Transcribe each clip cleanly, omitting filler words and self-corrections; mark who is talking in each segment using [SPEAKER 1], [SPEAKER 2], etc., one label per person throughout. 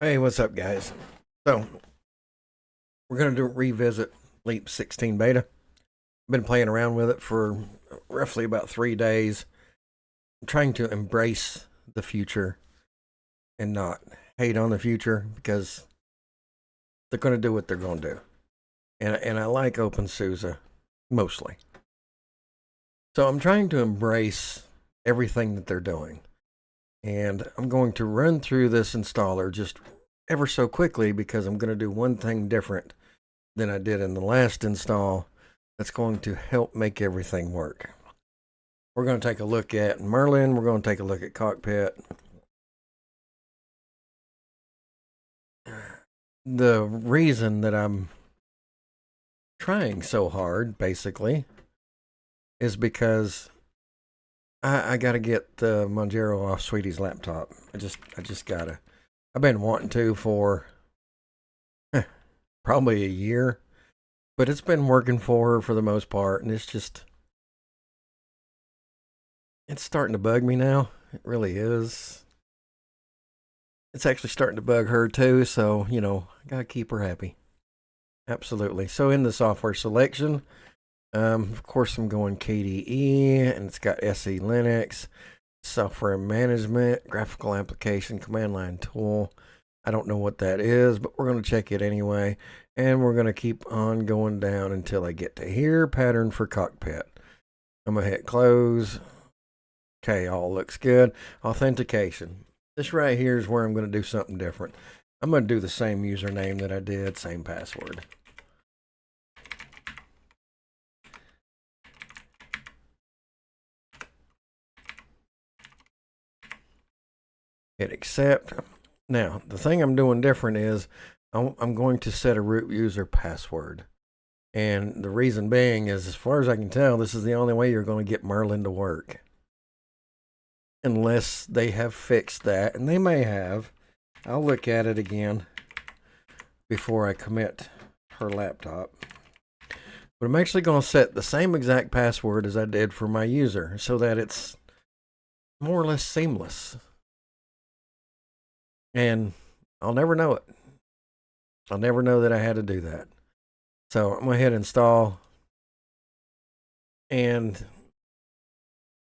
[SPEAKER 1] Hey, what's up, guys? So, we're going to revisit Leap 16 beta. I've been playing around with it for roughly about 3 days. I'm trying to embrace the future and not hate on the future because they're going to do what they're going to do. And I like OpenSUSE mostly. So, I'm trying to embrace everything that they're doing. And I'm going to run through this installer just ever so quickly because I'm going to do one thing different than I did in the last install that's going to help make everything work. We're going to take a look at Merlin. We're going to take a look at Cockpit. The reason that I'm trying so hard, basically, is because I got to get the Monjero off Sweetie's laptop. I just gotta. I've been wanting to for probably a year, but it's been working for her for the most part, and it's starting to bug me now. It really is. It's actually starting to bug her too, so I gotta keep her happy. Absolutely. So in the software selection, of course I'm going KDE, and it's got SE Linux, software management, graphical application, command line tool. I don't know what that is, but we're going to check it anyway. And we're going to keep on going down until I get to here, pattern for Cockpit. I'm going to hit close. Okay, all looks good. Authentication. This right here is where I'm going to do something different. I'm going to do the same username that I did, same password. Hit accept. Now, the thing I'm doing different is I'm going to set a root user password. And the reason being is, as far as I can tell, this is the only way you're going to get Merlin to work. Unless they have fixed that, and they may have. I'll look at it again before I commit her laptop. But I'm actually going to set the same exact password as I did for my user so that it's more or less seamless. And I'll never know it. I'll never know that I had to do that. So I'm going to hit install. And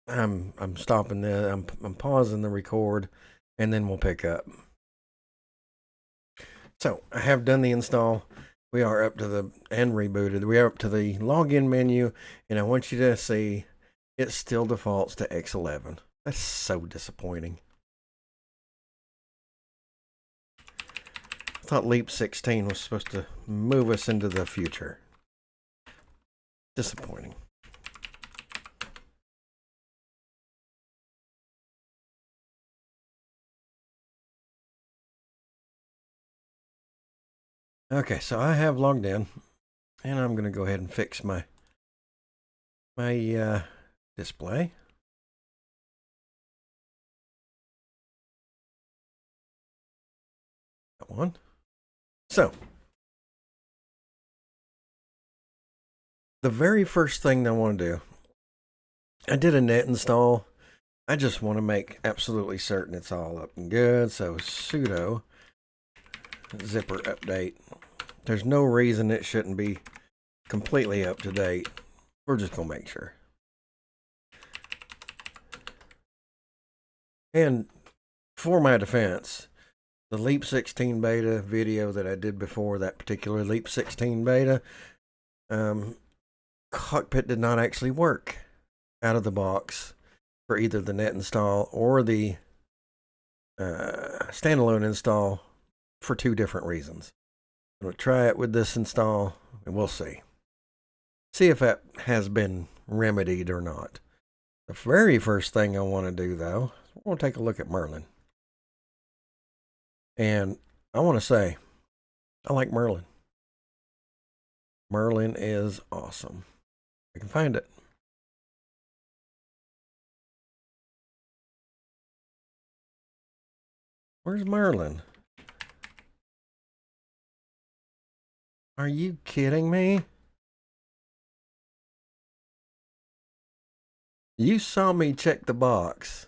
[SPEAKER 1] I'm stopping the I'm pausing the record, and then we'll pick up. So I have done the install. We are up to the and rebooted. We are up to the login menu, and I want you to see it still defaults to X11. That's so disappointing. I thought Leap 16 was supposed to move us into the future. Disappointing. Okay, so I have logged in, and I'm going to go ahead and fix my display. That one. So, the very first thing I want to do, I did a net install. I just want to make absolutely certain it's all up and good. So sudo zipper update. There's no reason it shouldn't be completely up to date. We're just going to make sure. And for my defense, the Leap 16 beta video that I did before that particular Leap 16 beta, Cockpit did not actually work out of the box for either the net install or the standalone install for two different reasons. I'm going to try it with this install, and we'll see. See if that has been remedied or not. The very first thing I want to do, though, we're going to take a look at Merlin. And I want to say, I like Merlin. Merlin is awesome. I can find it. Where's Merlin? Are you kidding me? You saw me check the box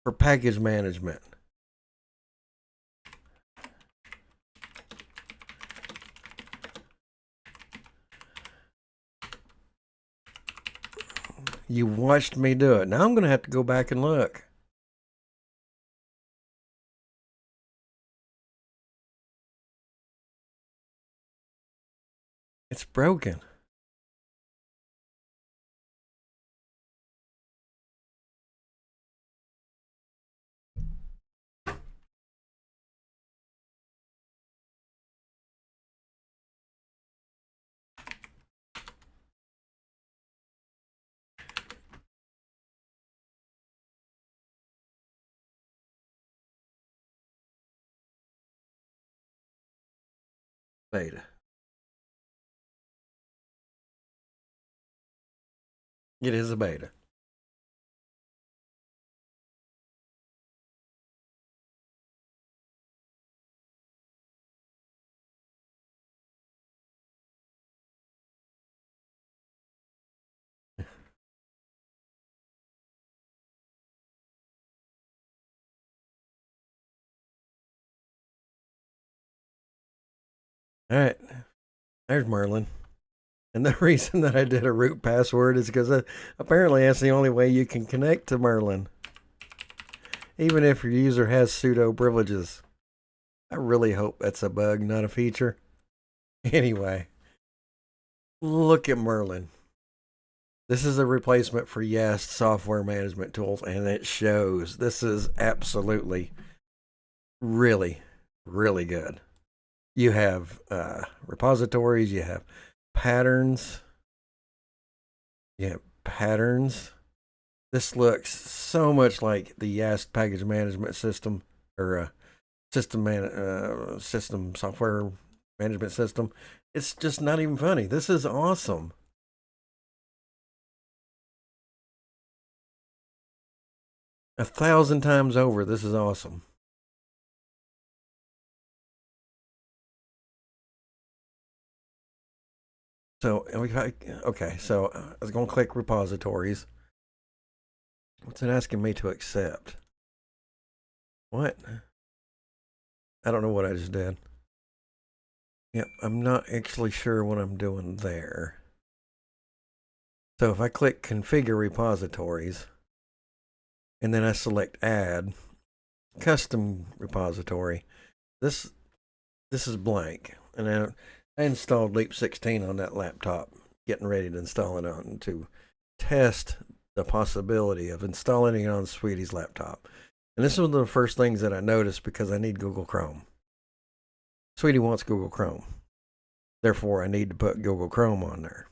[SPEAKER 1] for package management. You watched me do it. Now I'm going to have to go back and look. It's broken. Beta. It is a beta. All right. There's Merlin. And the reason that I did a root password is because apparently that's the only way you can connect to Merlin. Even if your user has sudo privileges. I really hope that's a bug, not a feature. Anyway, look at Merlin. This is a replacement for Yast software management tools, and it shows. This is absolutely, really, really good. You have repositories, you have patterns. This looks so much like the Yast package management system, or system software management system. It's just not even funny. This is awesome. A 1,000 times over, this is awesome. So, okay, so I was going to click repositories. What's it asking me to accept? What? I don't know what I just did. Yep, I'm not actually sure what I'm doing there. So if I click configure repositories, and then I select add custom repository, this is blank. And I installed Leap 16 on that laptop, getting ready to install it on to test the possibility of installing it on Sweetie's laptop. And this was one of the first things that I noticed because I need Google Chrome. Sweetie wants Google Chrome. Therefore, I need to put Google Chrome on there.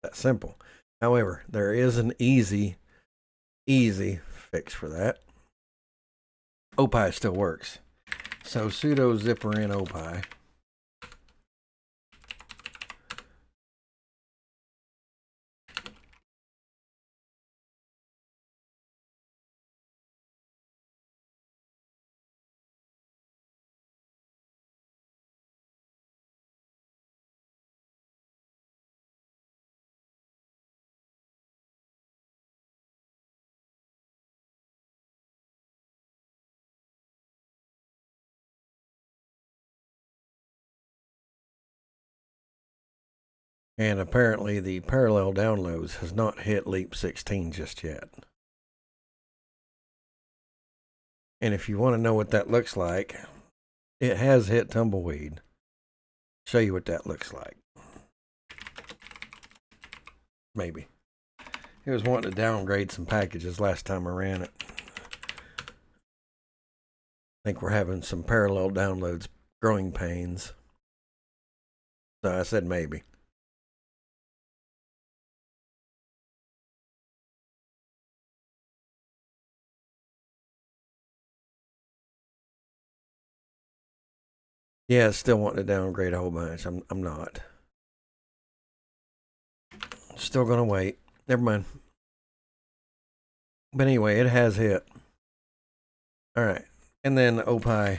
[SPEAKER 1] That's simple. However, there is an easy fix for that. OPI still works. So sudo zipper in OPI. And apparently the parallel downloads has not hit Leap 16 just yet. And if you want to know what that looks like, it has hit Tumbleweed. Show you what that looks like. Maybe. It was wanting to downgrade some packages last time I ran it. I think we're having some parallel downloads growing pains. So I said maybe. Yeah, still wanting to downgrade a whole bunch. I'm not. Still gonna wait. Never mind. But anyway, it has hit. Alright. And then OPI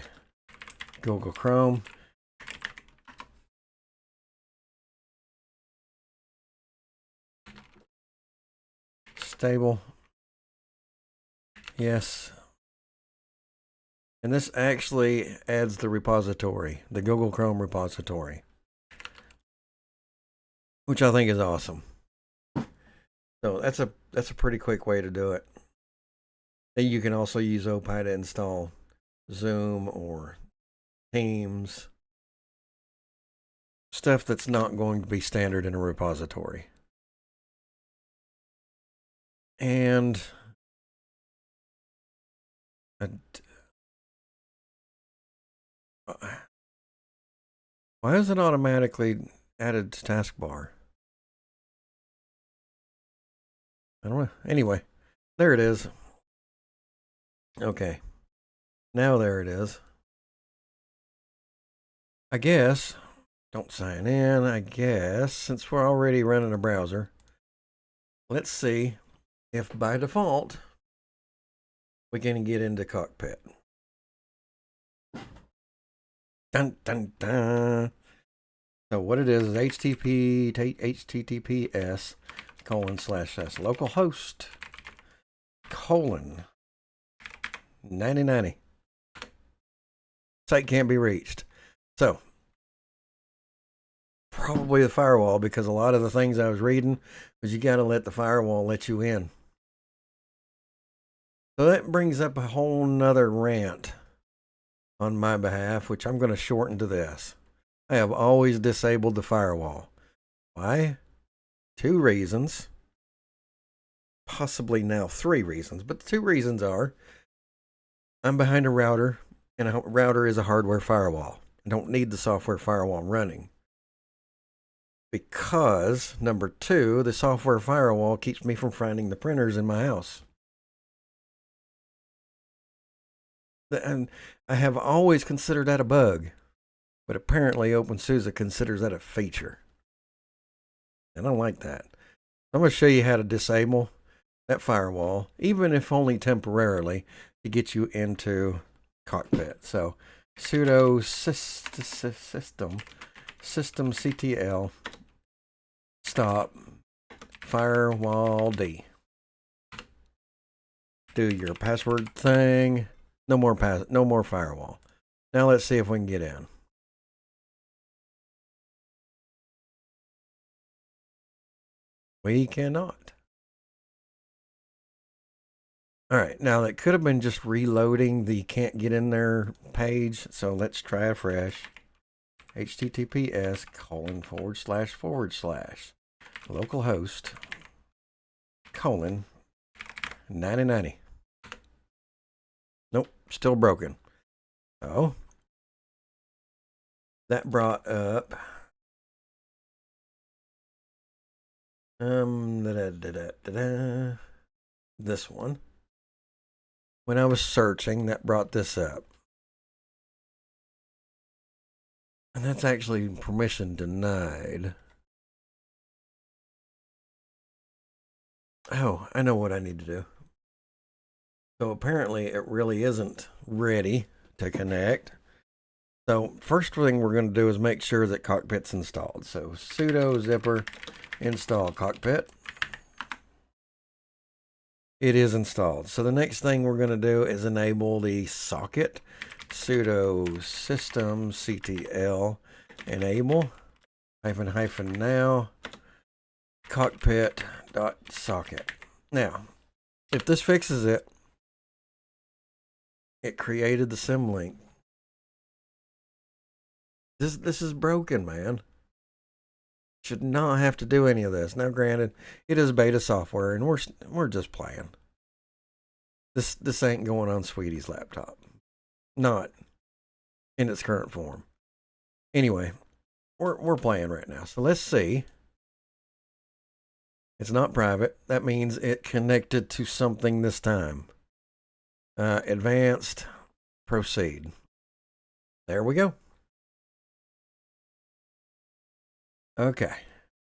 [SPEAKER 1] Google Chrome. Stable. Yes. And this actually adds the repository, the Google Chrome repository, which I think is awesome. So that's a pretty quick way to do it. And you can also use OPI to install Zoom or Teams, stuff that's not going to be standard in a repository. And why is it automatically added to taskbar? I don't know. Anyway, there it is. Okay. Now there it is. I guess, don't sign in, I guess, since we're already running a browser, let's see if by default we can get into Cockpit. Dun, dun, dun. So what it is HTTPS :// localhost : 9090. Site can't be reached. So probably the firewall, because a lot of the things I was reading was you got to let the firewall let you in. So that brings up a whole nother rant on my behalf, which I'm going to shorten to this. I have always disabled the firewall. Why? 2 reasons. Possibly now 3 reasons, but the 2 reasons are I'm behind a router, and a router is a hardware firewall. I don't need the software firewall running. Because, number 2, the software firewall keeps me from finding the printers in my house. And I have always considered that a bug, but apparently OpenSUSE considers that a feature. I don't like that. I'm going to show you how to disable that firewall, even if only temporarily, to get you into Cockpit. So sudo systemctl stop firewall D. Do your password thing. No more firewall. Now let's see if we can get in. We cannot. All right, now that could have been just reloading the can't get in there page. So let's try afresh. HTTPS : localhost : 9090. Nope, still broken. Oh, that brought up this one. When I was searching, that brought this up. And that's actually permission denied. Oh, I know what I need to do. So apparently it really isn't ready to connect. So first thing we're going to do is make sure that Cockpit's installed. So sudo zipper install Cockpit. It is installed. So the next thing we're going to do is enable the socket. Sudo systemctl enable --now cockpit.socket. Now, if this fixes it, it created the symlink. This is broken, man. Should not have to do any of this. Now, granted, it is beta software, and we're just playing. This ain't going on Sweetie's laptop. Not in its current form. Anyway, we're playing right now. So let's see. It's not private. That means it connected to something this time. Advanced, proceed. There we go. Okay,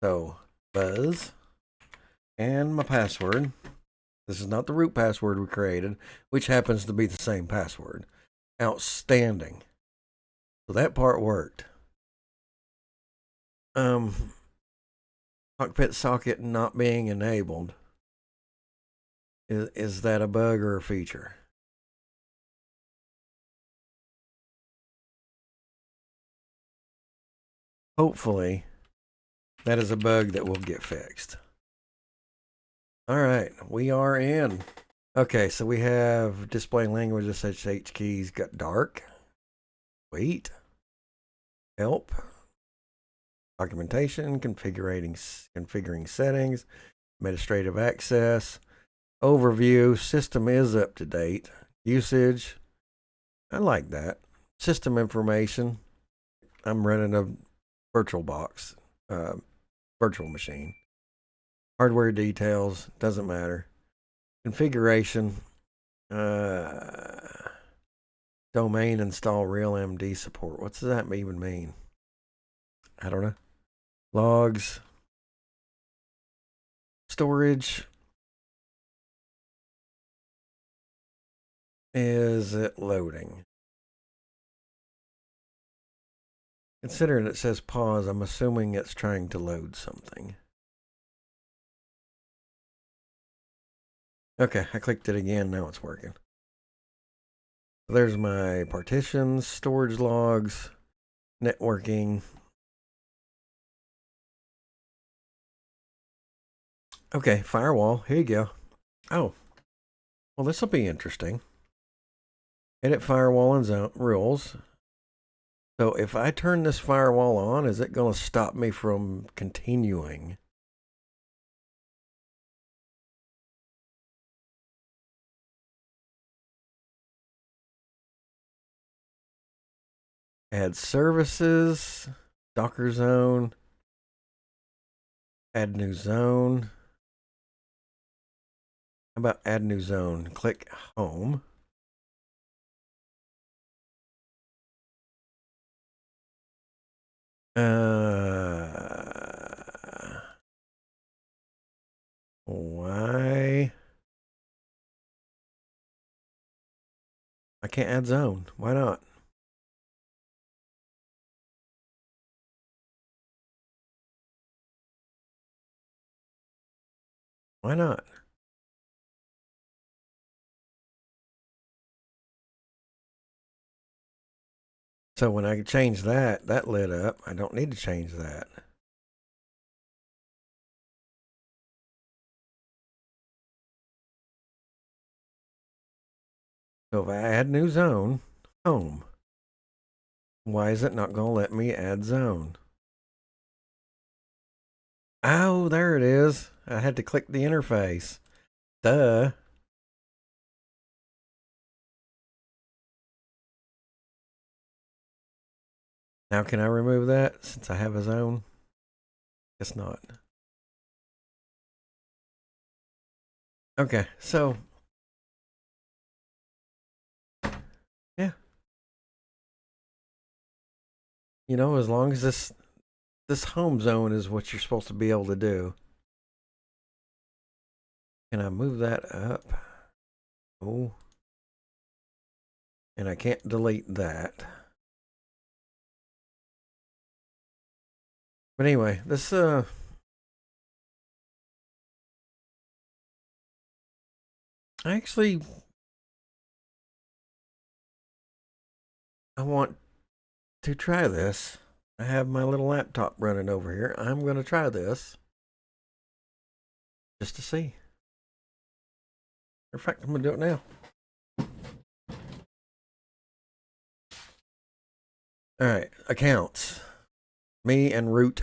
[SPEAKER 1] so buzz and my password. This is not the root password we created, which happens to be the same password. Outstanding. So that part worked. Cockpit socket not being enabled. Is that a bug or a feature? Hopefully, that is a bug that will get fixed. All right, we are in. Okay, so we have display language, SSH keys, got dark, wait, help, documentation, configuring settings, administrative access, overview, system is up to date, usage, I like that, system information, I'm running a virtual box, virtual machine, hardware details, doesn't matter, configuration, domain install realmd support. What does that even mean? I don't know. Logs, storage. Is it loading? Considering it says pause, I'm assuming it's trying to load something. Okay, I clicked it again, now it's working. There's my partitions, storage logs, networking. Okay, firewall, here you go. Oh, well, this will be interesting. Edit firewall and zone rules. So if I turn this firewall on, is it going to stop me from continuing? Add services, Docker zone, add new zone. How about add new zone? Click home. Why? I can't add zone. Why not? Why not? So when I change that, that lit up. I don't need to change that. So if I add new zone, home, why is it not going to let me add zone? Oh, there it is. I had to click the interface. Duh. Now can I remove that since I have a zone? Guess not. Okay, so yeah. You know, as long as this home zone is what you're supposed to be able to do. Can I move that up? Oh. And I can't delete that. But anyway, this I actually I want to try this. I have my little laptop running over here. I'm going to try this just to see. In fact, I'm going to do it now. All right, accounts. Me and root.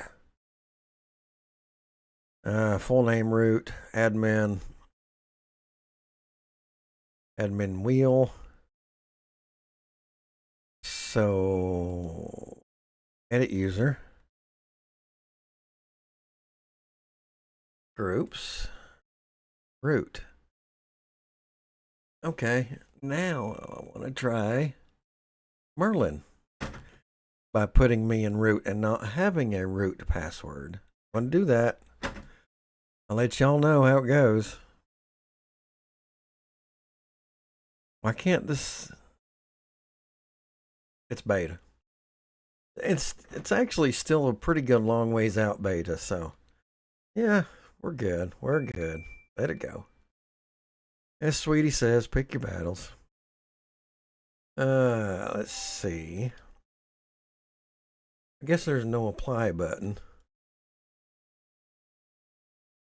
[SPEAKER 1] Full name root, admin wheel. So edit user. Groups. Root. Okay, now I want to try Merlin by putting me in root and not having a root password. I want to do that. I'll let y'all know how it goes. Why can't this? It's beta. It's actually still a pretty good long ways out beta, so yeah, we're good. We're good. Let it go. As Sweetie says, pick your battles. Let's see. I guess there's no apply button.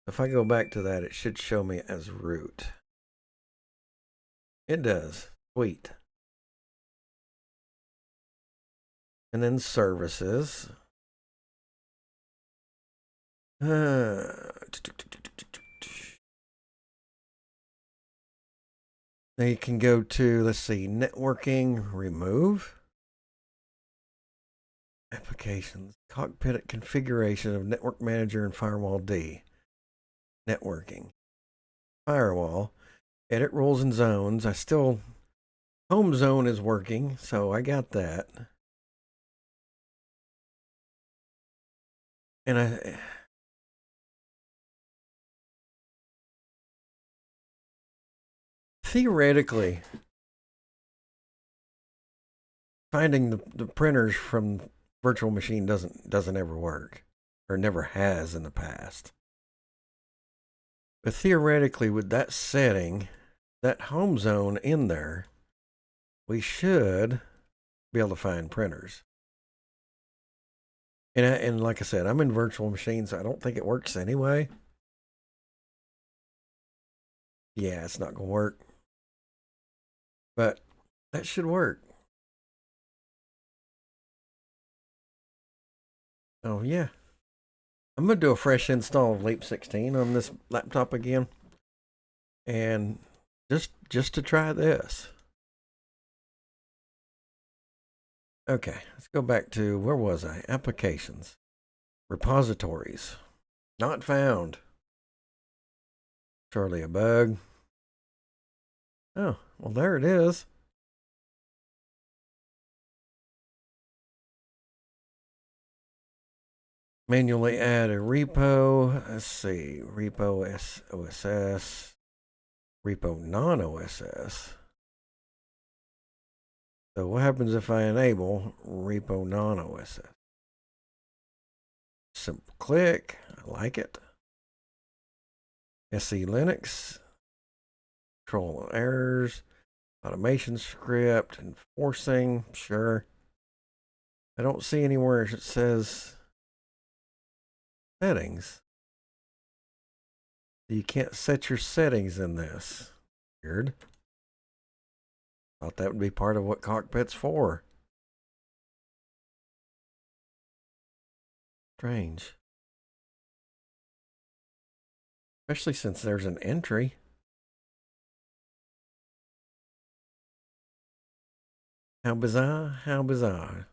[SPEAKER 1] If I go back to that, it should show me as root. It does. Sweet. And then services. Now you can go to, let's see, networking, remove. Applications, cockpit configuration of network manager and firewall D. Networking. Firewall. Edit roles and zones. Home zone is working, so I got that. And theoretically, finding the printers from virtual machine doesn't ever work, or never has in the past. But theoretically, with that setting, that home zone in there, we should be able to find printers. And like I said, I'm in virtual machines, so I don't think it works anyway. Yeah, it's not going to work. But that should work. Oh, yeah. I'm going to do a fresh install of Leap 16 on this laptop again. And just to try this. Okay, let's go back to, where was I? Applications. Repositories. Not found. Surely a bug. Oh, well, there it is. Manually add a repo. Let's see. Repo OSS. Repo non-OSS. So what happens if I enable repo non-OSS? Simple click. I like it. SE Linux. Control errors. Automation script. Enforcing. Sure. I don't see anywhere it says settings. You can't set your settings in this. Weird. Thought that would be part of what Cockpit's for. Strange. Especially since there's an entry. How bizarre, how bizarre.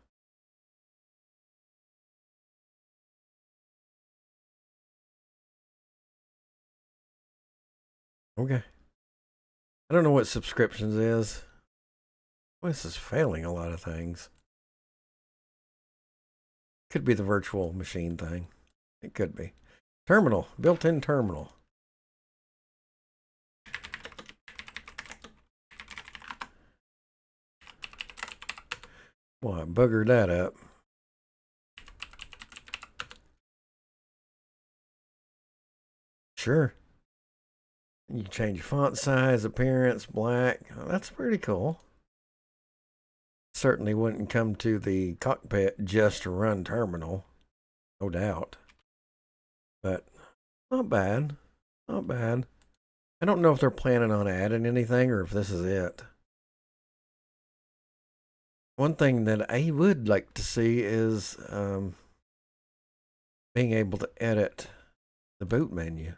[SPEAKER 1] Okay. I don't know what subscriptions is. Well, this is failing a lot of things. Could be the virtual machine thing. It could be. Terminal, built-in terminal. Well, I buggered that up. Sure. You change font size, appearance, black. Oh, that's pretty cool. Certainly wouldn't come to the Cockpit just to run terminal. No doubt. But not bad. Not bad. I don't know if they're planning on adding anything or if this is it. One thing that I would like to see is being able to edit the boot menu.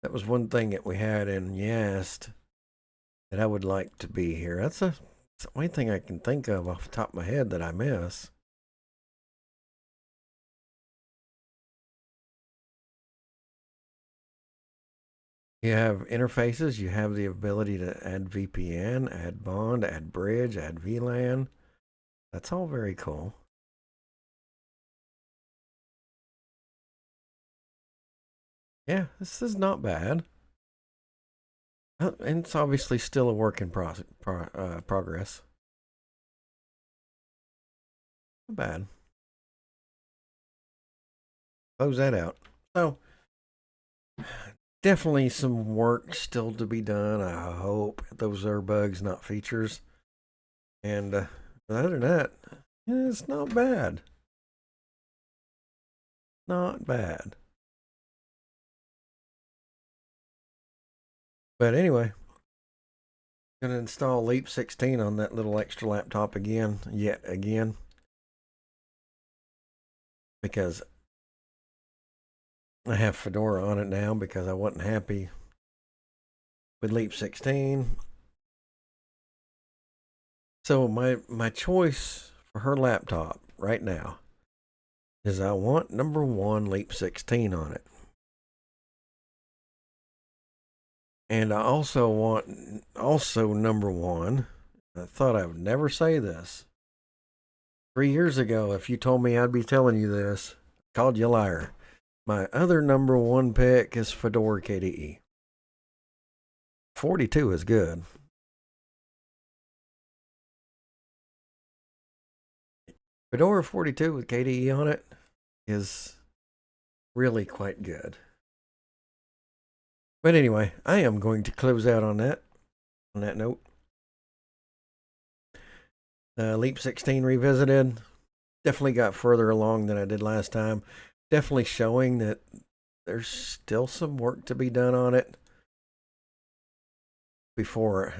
[SPEAKER 1] That was one thing that we had in Yast that I would like to be here. That's the only thing I can think of off the top of my head that I miss. You have interfaces. You have the ability to add VPN, add Bond, add Bridge, add VLAN. That's all very cool. Yeah, this is not bad. And it's obviously still a work in progress. Not bad. Close that out. So, definitely some work still to be done. I hope those are bugs, not features. And other than that, yeah, it's not bad. Not bad. But anyway, gonna install Leap 16 on that little extra laptop again, yet again, because I have Fedora on it now because I wasn't happy with Leap 16. So my choice for her laptop right now is I want number one Leap 16 on it. And I also want number one. I thought I would never say this. 3 years ago, if you told me I'd be telling you this, I called you a liar. My other number one pick is Fedora KDE. 42 is good. Fedora 42 with KDE on it is really quite good. But anyway, I am going to close out on that note. Leap 16 revisited. Definitely got further along than I did last time. Definitely showing that there's still some work to be done on it before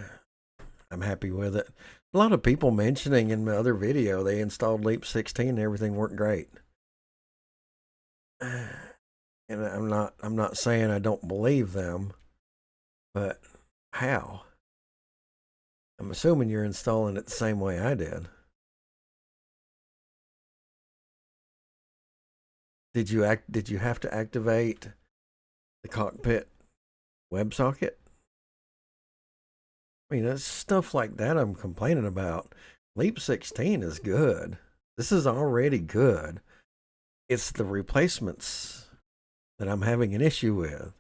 [SPEAKER 1] I'm happy with it. A lot of people mentioning in my other video they installed Leap 16 and everything worked great. And I'm not saying I don't believe them, but how? I'm assuming you're installing it the same way I did. Did you have to activate the Cockpit WebSocket? I mean, it's stuff like that I'm complaining about. Leap 16 is good. This is already good. It's the replacements that I'm having an issue with.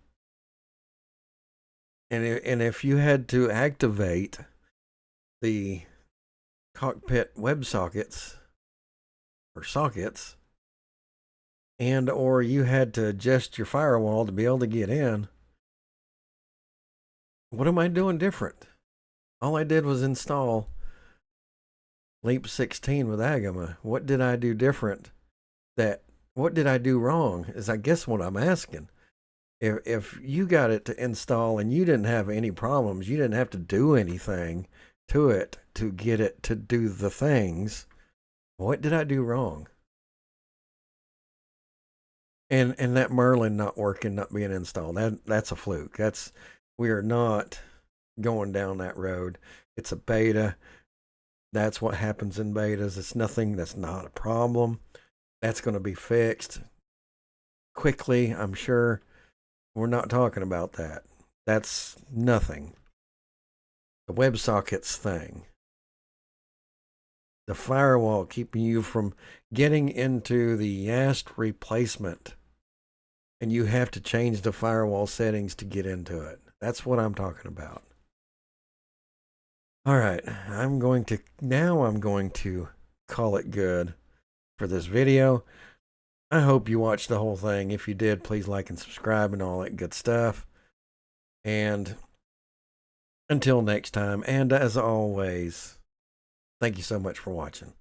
[SPEAKER 1] And if you had to activate the Cockpit WebSockets or sockets, and or you had to adjust your firewall to be able to get in, what am I doing different? All I did was install Leap 16 with Agama. What did I do different? What did I do wrong is I guess what I'm asking. If you got it to install and you didn't have any problems, you didn't have to do anything to it to get it to do the things, what did I do wrong? And that Merlin not working, not being installed, that's a fluke. We are not going down that road. It's a beta. That's what happens in betas. It's nothing that's not a problem. That's going to be fixed quickly, I'm sure. We're not talking about that. That's nothing. The WebSockets thing. The firewall keeping you from getting into the YAST replacement. And you have to change the firewall settings to get into it. That's what I'm talking about. All right, I'm going to call it good for this video. I hope you watched the whole thing. If you did, please like and subscribe and all that good stuff. And until next time, and as always, thank you so much for watching.